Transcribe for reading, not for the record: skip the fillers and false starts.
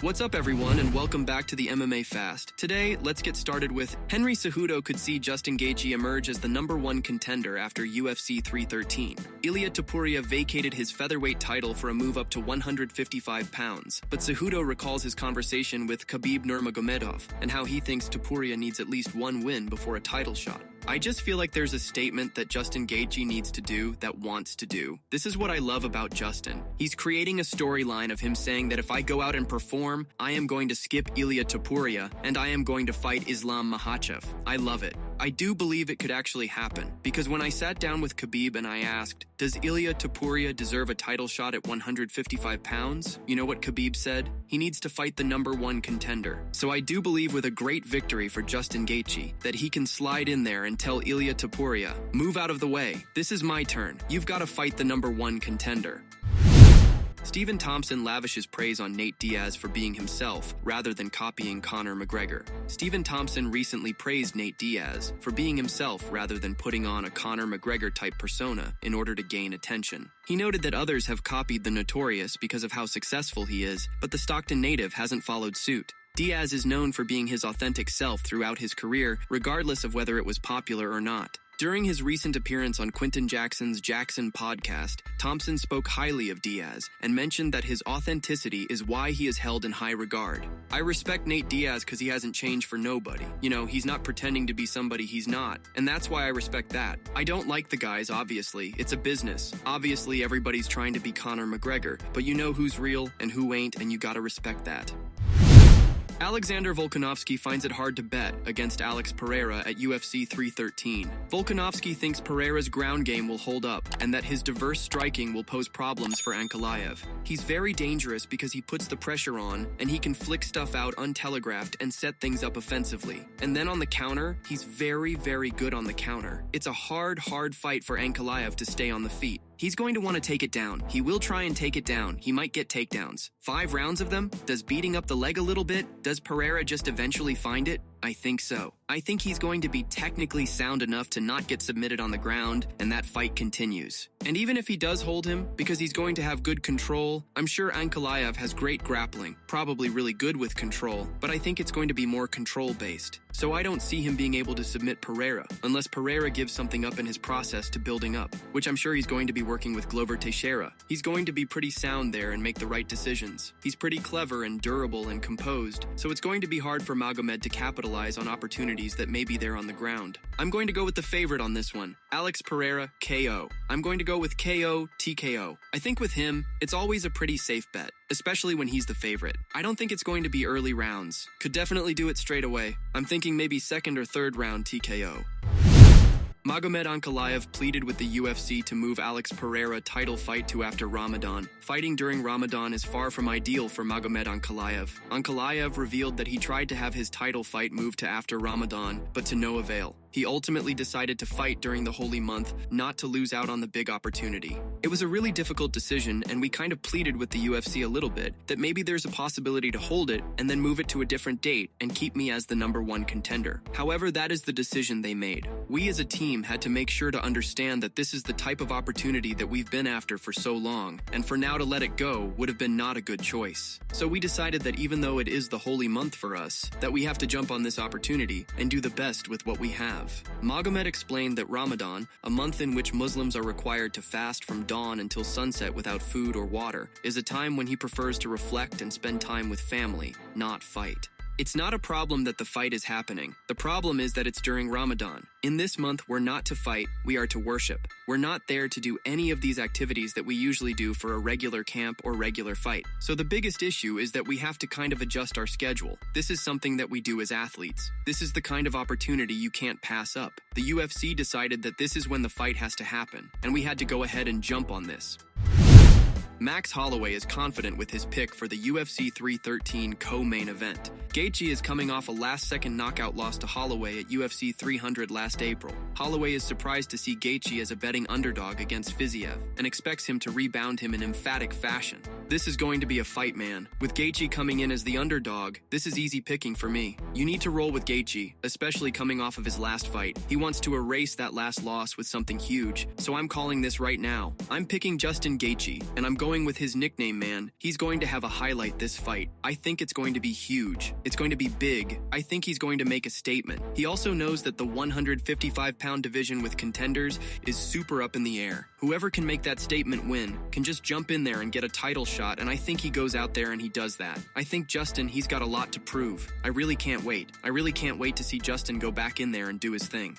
What's up everyone and welcome back to the MMA Fast. Today, let's get started with Henry Cejudo could see Justin Gaethje emerge as the #1 contender after UFC 313. Ilia Topuria vacated his featherweight title for a move up to 155 pounds, but Cejudo recalls his conversation with Khabib Nurmagomedov and how he thinks Topuria needs at least one win before a title shot. I just feel like there's a statement that Justin Gaethje needs to do that wants to do. This is what I love about Justin. He's creating a storyline of him saying that if I go out and perform, I am going to skip Ilia Topuria and I am going to fight Islam Makhachev. I love it. I do believe it could actually happen, because when I sat down with Khabib and I asked, does Ilia Topuria deserve a title shot at 155 pounds? You know what Khabib said? He needs to fight the #1 contender. So I do believe with a great victory for Justin Gaethje that he can slide in there and tell Ilia Topuria, move out of the way. This is my turn. You've got to fight the #1 contender. Stephen Thompson lavishes praise on Nate Diaz for being himself rather than copying Conor McGregor. Stephen Thompson recently praised Nate Diaz for being himself rather than putting on a Conor McGregor-type persona in order to gain attention. He noted that others have copied the Notorious because of how successful he is, but the Stockton native hasn't followed suit. Diaz is known for being his authentic self throughout his career, regardless of whether it was popular or not. During his recent appearance on Quinton Jackson's Jackson podcast, Thompson spoke highly of Diaz and mentioned that his authenticity is why he is held in high regard. I respect Nate Diaz because he hasn't changed for nobody. You know, he's not pretending to be somebody he's not, and that's why I respect that. I don't like the guys, obviously. It's a business. Obviously, everybody's trying to be Conor McGregor, but you know who's real and who ain't, and you gotta respect that. Alexander Volkanovski finds it hard to bet against Alex Pereira at UFC 313. Volkanovski thinks Pereira's ground game will hold up and that his diverse striking will pose problems for Ankalaev. He's very dangerous because he puts the pressure on and he can flick stuff out untelegraphed and set things up offensively. And then on the counter, he's very, very good on the counter. It's a hard fight for Ankalaev to stay on the feet. He's going to want to take it down. He will try and take it down. He might get takedowns. 5 rounds of them? Does beating up the leg a little bit? Does Pereira just eventually find it? I think so. I think he's going to be technically sound enough to not get submitted on the ground, and that fight continues. And even if he does hold him, because he's going to have good control, I'm sure Ankalaev has great grappling, probably really good with control, but I think it's going to be more control-based. So I don't see him being able to submit Pereira, unless Pereira gives something up in his process to building up, which I'm sure he's going to be working with Glover Teixeira. He's going to be pretty sound there and make the right decisions. He's pretty clever and durable and composed, so it's going to be hard for Magomed to capitalize on opportunities that may be there on the ground. I'm going to go with the favorite on this one, Alex Pereira, KO. I'm going to go with KO, TKO. I think with him, it's always a pretty safe bet, especially when he's the favorite. I don't think it's going to be early rounds. Could definitely do it straight away. I'm thinking maybe 2nd or 3rd round TKO. Magomed Ankalaev pleaded with the UFC to move Alex Pereira title fight to after Ramadan. Fighting during Ramadan is far from ideal for Magomed Ankalaev. Ankalaev revealed that he tried to have his title fight moved to after Ramadan, but to no avail. He ultimately decided to fight during the holy month, not to lose out on the big opportunity. It was a really difficult decision, and we kind of pleaded with the UFC a little bit that maybe there's a possibility to hold it and then move it to a different date and keep me as the #1 contender. However, that is the decision they made. We as a team had to make sure to understand that this is the type of opportunity that we've been after for so long, and for now to let it go would have been not a good choice. So we decided that even though it is the holy month for us, that we have to jump on this opportunity and do the best with what we have. Magomed explained that Ramadan, a month in which Muslims are required to fast from dawn until sunset without food or water, is a time when he prefers to reflect and spend time with family, not fight. It's not a problem that the fight is happening. The problem is that it's during Ramadan. In this month, we're not to fight, we are to worship. We're not there to do any of these activities that we usually do for a regular camp or regular fight. So the biggest issue is that we have to kind of adjust our schedule. This is something that we do as athletes. This is the kind of opportunity you can't pass up. The UFC decided that this is when the fight has to happen, and we had to go ahead and jump on this. Max Holloway is confident with his pick for the UFC 313 co-main event. Gaethje is coming off a last-second knockout loss to Holloway at UFC 300 last April. Holloway is surprised to see Gaethje as a betting underdog against Fiziev and expects him to rebound him in emphatic fashion. This is going to be a fight, man. With Gaethje coming in as the underdog, this is easy picking for me. You need to roll with Gaethje, especially coming off of his last fight. He wants to erase that last loss with something huge, so I'm calling this right now. I'm picking Justin Gaethje, and I'm going with his nickname, man. He's going to have a highlight this fight. I think it's going to be huge. It's going to be big. I think he's going to make a statement. He also knows that the 155-pound division with contenders is super up in the air. Whoever can make that statement win can just jump in there and get a title shot, and I think he goes out there and he does that. I think Justin, he's got a lot to prove. I really can't wait. I really can't wait to see Justin go back in there and do his thing.